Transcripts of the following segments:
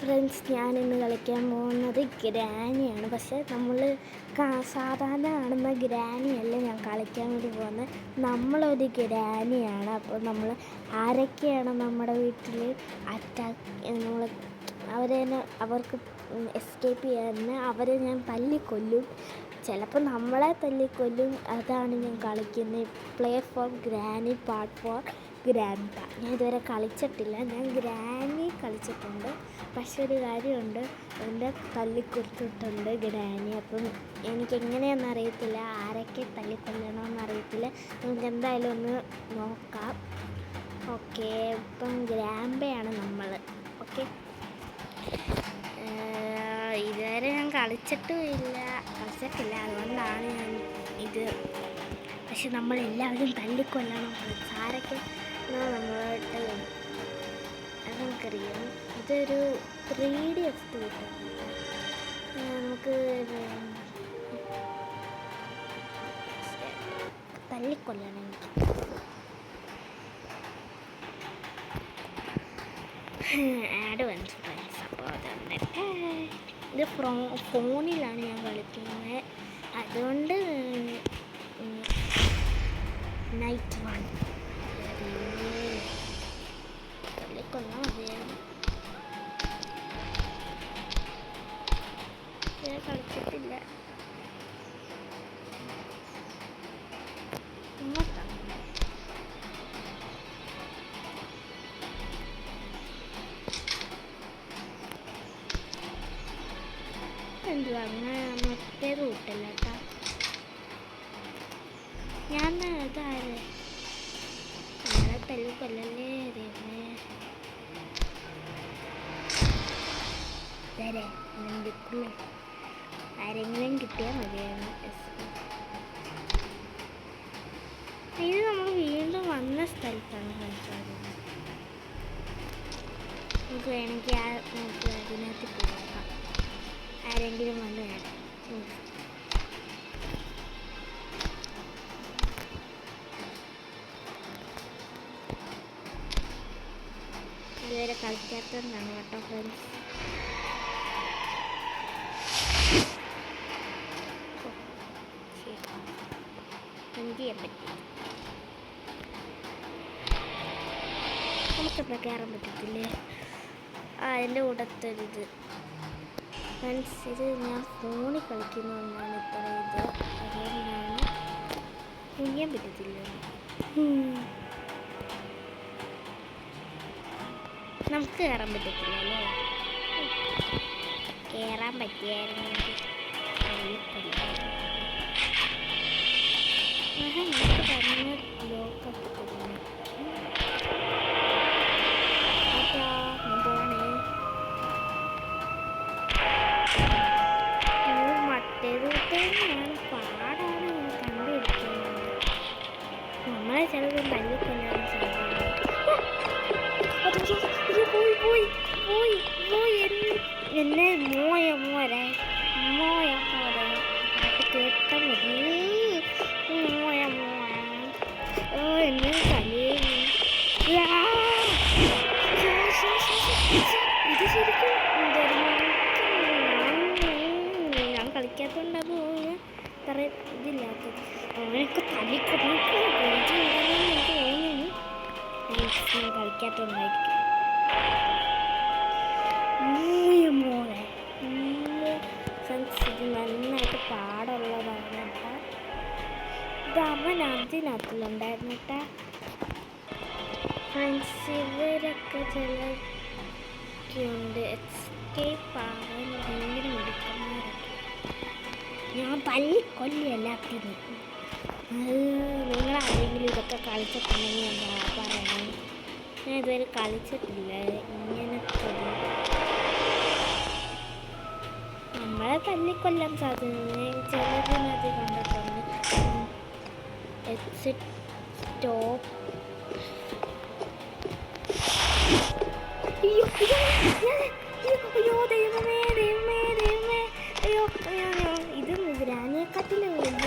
Friends, ഞാനിന്ന് കളിക്കാൻ പോകുന്നത് ഗ്രാനിയാണ്. പക്ഷേ നമ്മൾ സാധാരണ കാണുന്ന ഗ്രാനിയല്ല ഞാൻ കളിക്കാൻ വേണ്ടി പോകുന്നത്. നമ്മളൊരു ഗ്രാനിയാണ്. അപ്പോൾ നമ്മൾ ആരൊക്കെയാണ് നമ്മുടെ വീട്ടിൽ നമ്മൾ അവർക്ക് എസ്കേപ്പ് ചെയ്യാൻ അവരെ ഞാൻ തല്ലിക്കൊല്ലും. ചിലപ്പോൾ നമ്മളെ തല്ലിക്കൊല്ലും. അതാണ് ഞാൻ കളിക്കുന്നത്. Play for granny part four grand. ഞാൻ ഇതുവരെ കളിച്ചിട്ടില്ല. ഞാൻ ഗ്രാനി കളിച്ചിട്ടുണ്ട്. പക്ഷെ ഒരു കാര്യമുണ്ട്, എൻ്റെ തല്ലിക്കൊടുത്തിട്ടുണ്ട് ഗ്രാനി. അപ്പം എനിക്കെങ്ങനെയാണെന്ന് അറിയത്തില്ല, ആരൊക്കെ തല്ലിക്കൊല്ലണമെന്ന് അറിയത്തില്ല. നമുക്ക് എന്തായാലും ഒന്ന് നോക്കാം. ഓക്കെ, ഇപ്പം ഗ്രാമ്പയാണ് നമ്മൾ. ഓക്കെ, ഇതുവരെ ഞാൻ കളിച്ചിട്ടില്ല. അതുകൊണ്ടാണ് ഞാൻ ഇത്. പക്ഷെ നമ്മളെല്ലാവരും തല്ലിക്കൊല്ലണം. ആരൊക്കെ നമ്മളായിട്ട് അത് നമുക്കറിയാം. ഇതൊരു 3D എഫക്റ്റ് കിട്ടും. നമുക്ക് തല്ലിക്കൊല്ലണം. ആഡ് വന്നു ഫ്രണ്ട്സ്. അപ്പോൾ അതുകൊണ്ടൊക്കെ ഇത് ഫോണിലാണ് ഞാൻ കളിക്കുന്നത്. അതുകൊണ്ട് നൈറ്റ് 1 തല്ലിക്കൊന്നാൽ മതിയായിരുന്നു. ഞാൻ കളിച്ചിട്ടില്ല. ഇങ്ങോട്ടാണ് എന്തുവാ അങ്ങനെ മറ്റേ റൂട്ടല്ല കേട്ടോ. ഞാൻ ഇതാര് നമ്മളെ തല്ലിക്കൊല്ലല്ലേ ആരെങ്കിലും കിട്ടിയാൽ മതിയായിരുന്നു. ഇത് നമ്മൾ വീണ്ടും വന്ന സ്ഥലത്താണ് സംസാരിക്കുന്നത്. നമുക്ക് വേണമെങ്കിൽ നമുക്ക് അതിനകത്ത് പോകാം. ആരെങ്കിലും വന്ന് വേണം. ഇതുവരെ കളിക്കാത്തതുകൊണ്ടാണ് കേട്ടോ ഫ്രണ്ട്സ്. എനിക്ക് ചെയ്യാൻ പറ്റി. നമുക്കെന്താ കയറാൻ പറ്റത്തില്ലേ? അതിൻ്റെ കൂടത്തൊരിത് ഫ്രണ്ട്സ്. ഇത് ഞാൻ ഫോണിൽ കളിക്കുന്നതുകൊണ്ടാണ് ഇത്ര ഇത്. അതുകൊണ്ടാണ് ചെയ്യാൻ പറ്റത്തില്ല. നമുക്ക് കയറാൻ പറ്റത്തില്ല അല്ലേ? കയറാൻ പറ്റിയായിരുന്നെങ്കിൽ നമുക്ക് തന്നെ ലോക്കൊക്കെ തരുന്നു. മറ്റേതാണ് പാടാണ് കണ്ടുപിടിക്കുന്നത്. നമ്മളെ ചിലപ്പോൾ തല്ലിക്കൊല്ലാൻ സാധ്യത. എന്നെ മോയ പോലെ കേട്ട മതി. മോയ എന്നെ തലേ ഇത് ശരിക്കും ഞാൻ കളിക്കാത്തതുകൊണ്ടാണ് ഇത്ര ഇതില്ലാത്തത്. അവനൊക്കെ തല്ലിക്കൊടുക്കും കളിക്കാത്തതുകൊണ്ടായിരിക്കും. മോളെ ഇത് നന്നായിട്ട് പാടുള്ളതാണ് കേട്ടോ. ഇത് അവൻ അതിനകത്തിലുണ്ടായിരുന്നു കേട്ടോ ഫ്രണ്ട്സ്. ഇവരൊക്കെ ചിലൊക്കെയുണ്ട് എസ്കേപ്പ് ആവാൻ ഭയങ്കര മിടുക്കന്മാരൊക്കെ. ഞാൻ തല്ലിക്കൊല്ലല്ലാത്തിന്. നിങ്ങളാരെങ്കിലും ഇതൊക്കെ കളിച്ചിട്ടുണ്ടെങ്കിൽ എന്താ പറയണം. ഞാൻ ഇതുവരെ കളിച്ചിട്ടില്ല ഇങ്ങനത്തെ. നമ്മളെ തല്ലിക്കൊല്ലാൻ സാധ്യത ചിലതിനകത്ത് കണ്ടിട്ടുണ്ട്. Exit stop. അയ്യോ ദൈവമേ. അയ്യോ ഇത് ഗ്രാനിയെക്കാട്ടിലും വലിയ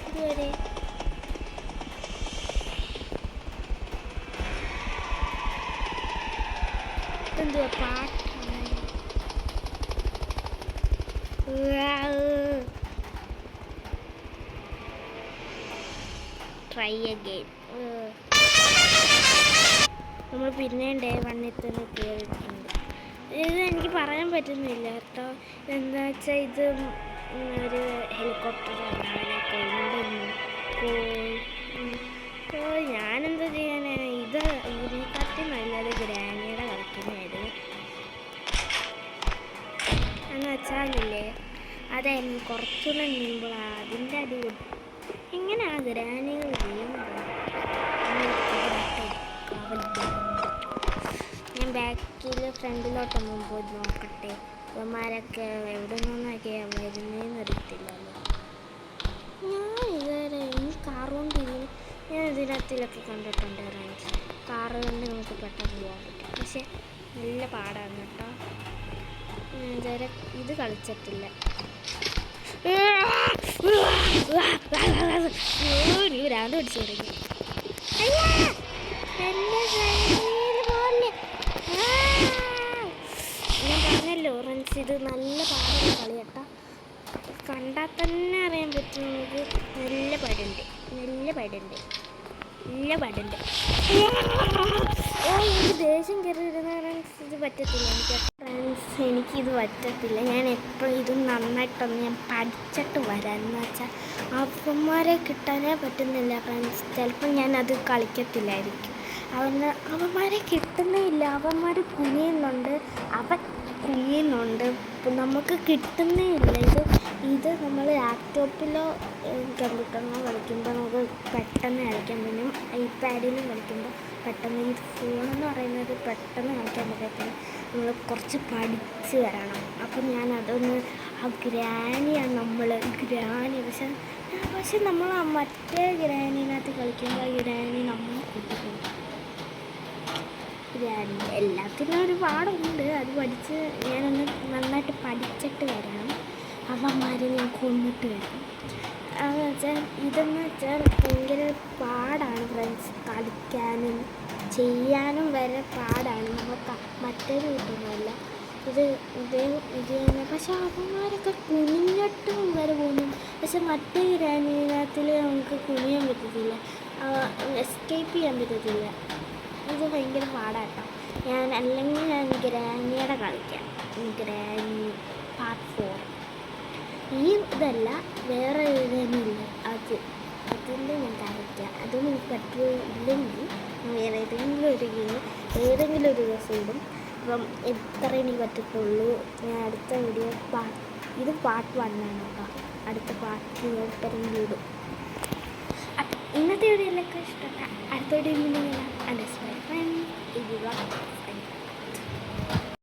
ഇതുവരെ ട്രൈ അഗെയിൻ. നമ്മൾ പിന്നെയും ഡേ 1 തന്നെ കയറിയിട്ടുണ്ട്. ഇത് എനിക്ക് പറയാൻ പറ്റുന്നില്ല കേട്ടോ. എന്താ വെച്ചാൽ ഇത് ഒരു ഹെലികോപ്റ്ററാണ്. അവനെ ഞാനെന്താ ചെയ്യാനാ? ഇത് ഇതിനെക്കാട്ടി നല്ലത് ഗ്രാനിയുടെ കളിക്കുന്നതായിരുന്നു. എന്ന് വെച്ചാലില്ലേ, അതായിരുന്നു കുറച്ചുകൂടെ നീമ്പോൾ അതിൻ്റെ അടി എങ്ങനെയാ ഗ്രാനികൾ ചെയ്യുന്നത്? ഞാൻ ബാക്കിൽ ഫ്രണ്ടിലോട്ടൊന്നും പോയി നോക്കട്ടെ. ഇവന്മാരൊക്കെ എവിടെ നിന്നൊക്കെയാ വരുന്നതെന്ന് അറിയത്തില്ലല്ലോ. ഞാൻ ഇതുവരെ ഈ കാർ കൊണ്ടിരുന്നു. ഞാൻ ഇതിനകത്തിലൊക്കെ കണ്ടിട്ടുണ്ട് ഫ്രണ്ട്സ്. കാറ് കൊണ്ട് നമുക്ക് പെട്ടെന്ന് പോകാൻ പറ്റും. പക്ഷെ നല്ല പാടാണ് കേട്ടോ. ഞാൻ ഇതുവരെ ഇത് കളിച്ചിട്ടില്ല. നീ ഭ്രാന്ത് പിടിച്ചു തുടങ്ങി. ഞാൻ പറഞ്ഞല്ലോ ഫ്രണ്ട്സ്, ഇത് നല്ല പാടുള്ള കളി കേട്ടോ. കണ്ടാൽ തന്നെ അറിയാൻ പറ്റും നമുക്ക്. നല്ല പാടുണ്ട്. എനിക്ക് ദേഷ്യം കയറിയിരുന്ന ഫ്രണ്ട്സ് ഇത് പറ്റത്തില്ല. എനിക്കിത് പറ്റത്തില്ല. ഞാൻ എപ്പോഴും ഇത് നന്നായിട്ടൊന്ന് ഞാൻ പഠിച്ചിട്ട് വരാമെന്ന് വെച്ചാൽ അവന്മാരെ കിട്ടാനേ പറ്റുന്നില്ല ഫ്രണ്ട്സ്. ചിലപ്പോൾ ഞാനത് കളിക്കത്തില്ലായിരിക്കും. അവന്മാരെ കിട്ടുന്നേ ഇല്ല. അവന്മാർ കുനിയുന്നുണ്ട്. നമുക്ക് കിട്ടുന്നേ ഇല്ല. ഇത് നമ്മൾ ലാപ്ടോപ്പിലോ കമ്പ്യൂട്ടറിനോ കളിക്കുമ്പോൾ നമുക്ക് പെട്ടെന്ന് കളിക്കാൻ പറ്റും. ഐപാഡിലും കളിക്കുമ്പോൾ പെട്ടെന്ന്. ഈ ഫോണെന്ന് പറയുന്നത് പെട്ടെന്ന് കളിക്കാൻ പറ്റത്തില്ല. നമ്മൾ കുറച്ച് പഠിച്ച് വരണം. അപ്പം ഞാനതൊന്ന് ഗ്രാനി പക്ഷെ നമ്മൾ ആ മറ്റേ ഗ്രാനിനകത്ത് കളിക്കുമ്പോൾ ഗ്രാനി നമ്മൾ കൂട്ടിപ്പോകും. എല്ലാത്തിനും ഒരു പാടുണ്ട്. അത് പഠിച്ച് ഞാനൊന്ന് നന്നായിട്ട് പഠിച്ചിട്ട് വരണം. അവന്മാരെ ഞാൻ കൊന്നിട്ട് വരണം. ഇതെന്ന് വെച്ചാൽ ഭയങ്കര പാടാണ് ഫ്രണ്ട്സ്. കളിക്കാനും ചെയ്യാനും വരെ പാടാണ്. നമുക്ക് മറ്റേത് കിട്ടുന്നതല്ല. ഇത് പക്ഷെ അവന്മാരൊക്കെ കുനിഞ്ഞിട്ടും വരെ പോകുന്നു. പക്ഷെ മറ്റേ ഗ്രാനീനത്തിൽ നമുക്ക് കുനിയാൻ പറ്റത്തില്ല, എസ്കേപ്പ് ചെയ്യാൻ പറ്റത്തില്ല. ഇത് ഭയങ്കര പാടാട്ടോ. അല്ലെങ്കിൽ ഞാൻ ഗ്രാനിയുടെ കളിക്കാം. Granny part 4. ഈ ഇതല്ല, വേറെ ഗ്രാനിയില്ല, അതിൻ്റെ ഞാൻ കളിക്കാം. അതൊന്നും എനിക്ക് പറ്റില്ലെങ്കിൽ വേറെ ഏതെങ്കിലും ഒരു ദിവസം ഇടും. അപ്പം എത്ര എനിക്ക് പറ്റത്തുള്ളൂ. ഞാൻ അടുത്ത വീഡിയോ ഇത് പാർട്ട് 1 ആണ് കേട്ടോ. അടുത്ത പാർട്ട് എപ്പോഴെങ്കിലും ഇടും. ഇന്നത്തെ വീഡിയോയിലൊക്കെ ഇഷ്ടപ്പെട്ട അടുത്ത വീഡിയോ